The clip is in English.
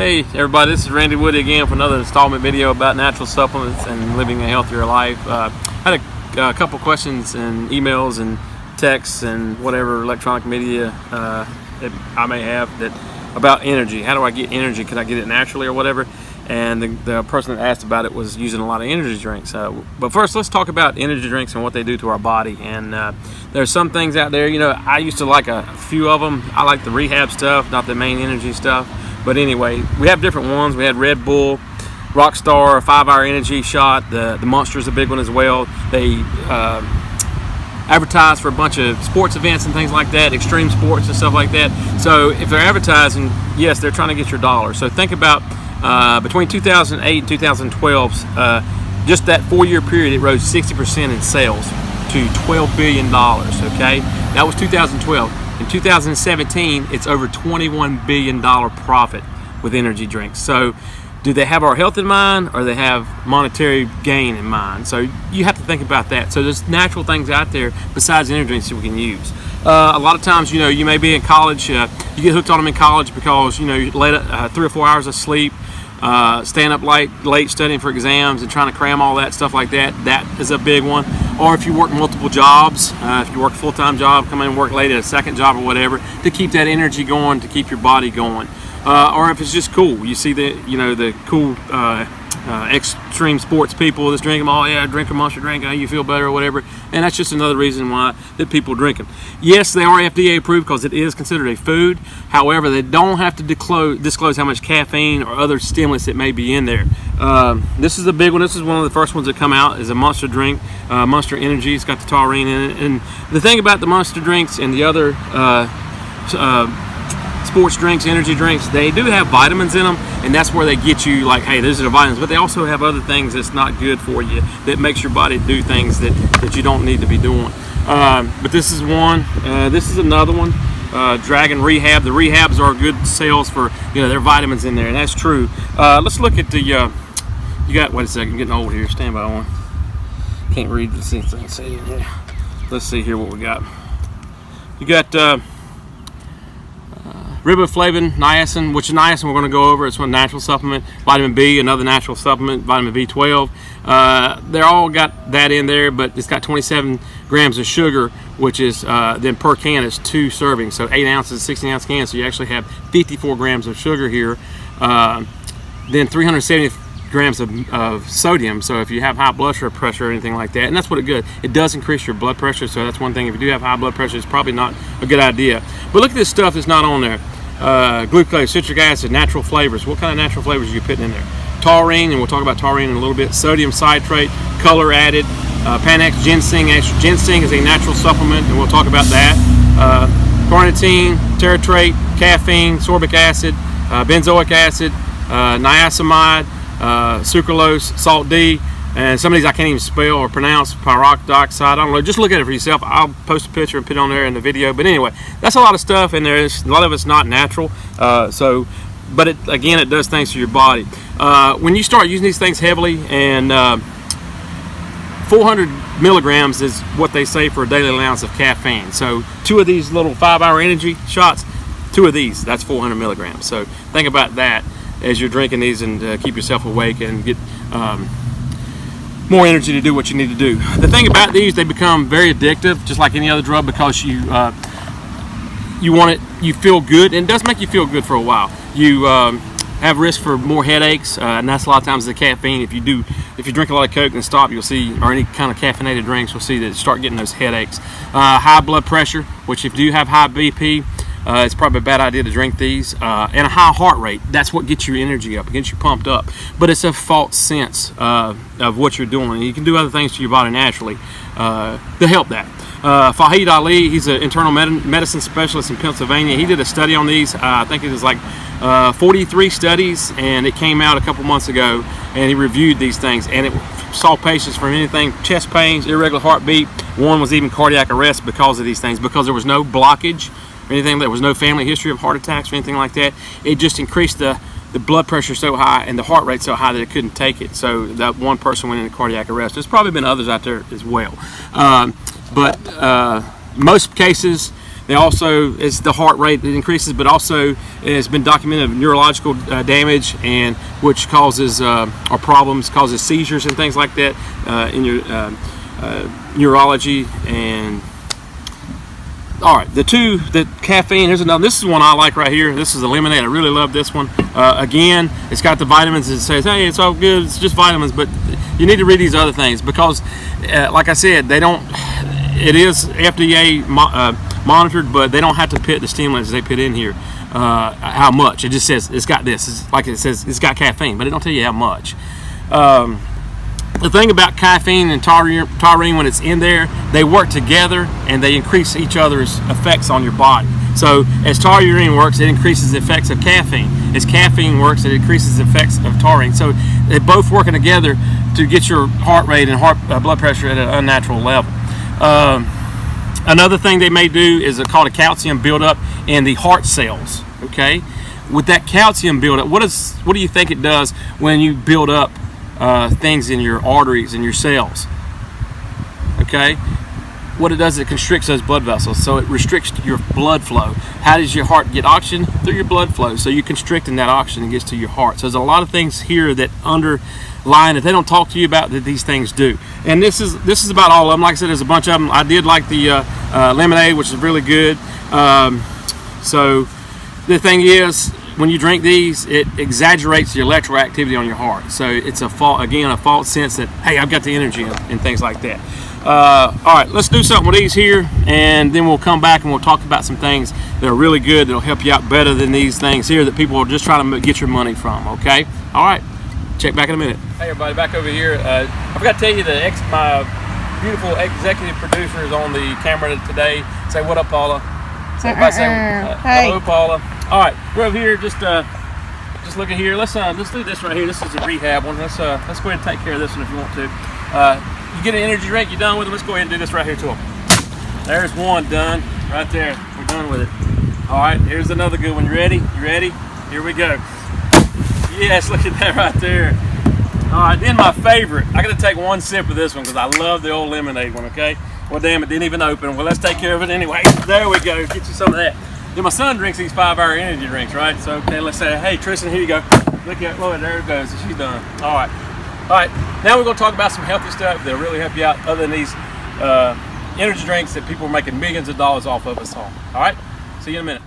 Hey everybody, this is Randy Woody again for another installment video about natural supplements and living a healthier life. Had a couple questions and emails and texts and whatever electronic media that I may have about energy. How do I get energy? Can I get it naturally or whatever? And the person that asked about it was using a lot of energy drinks. But first, let's talk about energy drinks and what they do to our body. And there's some things out there, I used to like a few of them. I like the rehab stuff, not the main energy stuff. But anyway, we have different ones. We had Red Bull, Rockstar, 5-hour energy shot. The Monster is a big one as well. They advertise for a bunch of sports events and things like that, extreme sports and stuff like that. So if they're advertising, yes, they're trying to get your dollar. So think about between 2008 and 2012, just that 4-year period, it rose 60% in sales to $12 billion, okay? That was 2012. In 2017, it's over $21 billion profit with energy drinks. So do they have our health in mind, or they have monetary gain in mind? So you have to think about that. So there's natural things out there besides energy drinks that we can use. A lot of times, you may be in college, you get hooked on them in college because, you let 3 or 4 hours of sleep, staying up late studying for exams and trying to cram all that stuff like that. That is a big one. Or if you work multiple jobs, if you work a full-time job, come in and work late at a second job or whatever, to keep that energy going, to keep your body going. Or if it's just cool, you see the cool extreme sports people that's drink them all. Yeah, drink a Monster drink, you feel better or whatever. And that's just another reason why that people drink them. Yes, they are FDA approved because it is considered a food. However, they don't have to disclose how much caffeine or other stimulants that may be in there. This is a big one. This is one of the first ones that come out, is a Monster drink, Monster Energy. It's got the taurine in it. And the thing about the Monster drinks and the other sports drinks, energy drinks, they do have vitamins in them, and that's where they get you like, hey, these are the vitamins. But they also have other things that's not good for you, that makes your body do things that you don't need to be doing. But this is one. This is another one. Dragon Rehab. The rehabs are good sales for, their vitamins in there, and that's true. Let's look at the, you got, wait a second, I'm getting old here, stand by one. Can't read this thing. Let's see here what we got. You got riboflavin, niacin, which niacin we're going to go over. It's one natural supplement. Vitamin B, another natural supplement. Vitamin B12. They're all got that in there, but it's got 27 grams of sugar, which is then per can is 2 servings. So 8 ounces, 16-ounce can. So you actually have 54 grams of sugar here. Then 370 grams of sodium. So if you have high blood pressure or anything like that, and that's what it does increase your blood pressure. So that's one thing. If you do have high blood pressure, it's probably not a good idea. But look at this stuff that's not on there. Glucose, citric acid, natural flavors. What kind of natural flavors are you putting in there? Taurine, and we'll talk about taurine in a little bit. Sodium citrate, color added. Panax ginseng. Ginseng is a natural supplement, and we'll talk about that. Carnitine, tartrate, caffeine, sorbic acid, benzoic acid, niacinamide, sucralose, salt D, and some of these I can't even spell or pronounce. Pyroxide, I don't know. Just look at it for yourself. I'll post a picture and put it on there in the video. But anyway, that's a lot of stuff, and a lot of it's not natural. But it does things to your body. When you start using these things heavily, and 400 milligrams is what they say for a daily allowance of caffeine. So 2 of these little 5-hour energy shots, 2 of these, that's 400 milligrams. So think about that as you're drinking these, and keep yourself awake and get more energy to do what you need to do. The thing about these, they become very addictive, just like any other drug, because you want it, you feel good, and it does make you feel good for a while. You have risk for more headaches, and that's a lot of times the caffeine. If you drink a lot of Coke and stop, you'll see, or any kind of caffeinated drinks, you'll see that start getting those headaches. High blood pressure, which if you do have high BP, it's probably a bad idea to drink these, and a high heart rate. That's what gets your energy up, gets you pumped up. But it's a false sense of what you're doing. You can do other things to your body naturally to help that. Fahid Ali, he's an internal medicine specialist in Pennsylvania. He did a study on these. I think it was like 43 studies, and it came out a couple months ago, and he reviewed these things, and it saw patients from anything, chest pains, irregular heartbeat. One was even cardiac arrest because of these things, because there was no blockage or anything. There was no family history of heart attacks or anything like that. It just increased the blood pressure so high and the heart rate so high that it couldn't take it. So that one person went into cardiac arrest. There's probably been others out there as well. But most cases, They also, it's the heart rate that increases, but also it's been documented of neurological damage, and which causes or problems, causes seizures and things like that in your neurology. And all right, the caffeine, here's another. This is one I like right here. This is the lemonade. I really love this one. Again, it's got the vitamins. It says, hey, it's all good, it's just vitamins, but you need to read these other things because, like I said, they don't, it is FDA monitored, but they don't have to put the stimulants they put in here, how much. It just says it's got this. It's like it says it's got caffeine, but it don't tell you how much. The thing about caffeine and taurine, when it's in there, they work together and they increase each other's effects on your body. So as taurine works, it increases the effects of caffeine. As caffeine works, it increases the effects of taurine. So they're both working together to get your heart rate and blood pressure at an unnatural level. Another thing they may do is called a calcium buildup in the heart cells. Okay, with that calcium buildup, what do you think it does when you build up things in your arteries and your cells? Okay, what it does, it constricts those blood vessels, so it restricts your blood flow. How does your heart get oxygen? Through your blood flow. So you're constricting that oxygen and gets to your heart. So there's a lot of things here that underline that they don't talk to you about that these things do. And this is about all of them. Like I said, there's a bunch of them. I did like the lemonade, which is really good. So the thing is, when you drink these, it exaggerates the electrical activity on your heart. So it's a false sense that, hey, I've got the energy and things like that. All right, let's do something with these here, and then we'll come back and we'll talk about some things that are really good that'll help you out better than these things here that people are just trying to get your money from. Okay? All right, check back in a minute. Hey everybody, back over here. I forgot to tell you that my beautiful executive producer is on the camera today. Say what up, Paula. Say Hey. Hello, Paula. All right, we're over here. Just look at here. Let's do this right here. This is a rehab one. Let's go ahead and take care of this one if you want to. You get an energy drink, you're done with it. Let's go ahead and do this right here to them. There's one done right there. We're done with it. All right, here's another good one. You ready? You ready? Here we go. Yes, look at that right there. All right, then my favorite. I got to take one sip of this one because I love the old lemonade one. Okay. Well, damn, it didn't even open. Well, let's take care of it anyway. There we go. Get you some of that. Then my son drinks these 5-hour energy drinks, right? So okay, let's say, hey, Tristan, here you go. Look at, Lord, there it goes. She's done. All right. All right, now we're going to talk about some healthy stuff that'll really help you out other than these energy drinks that people are making millions of dollars off of us all. All right, see you in a minute.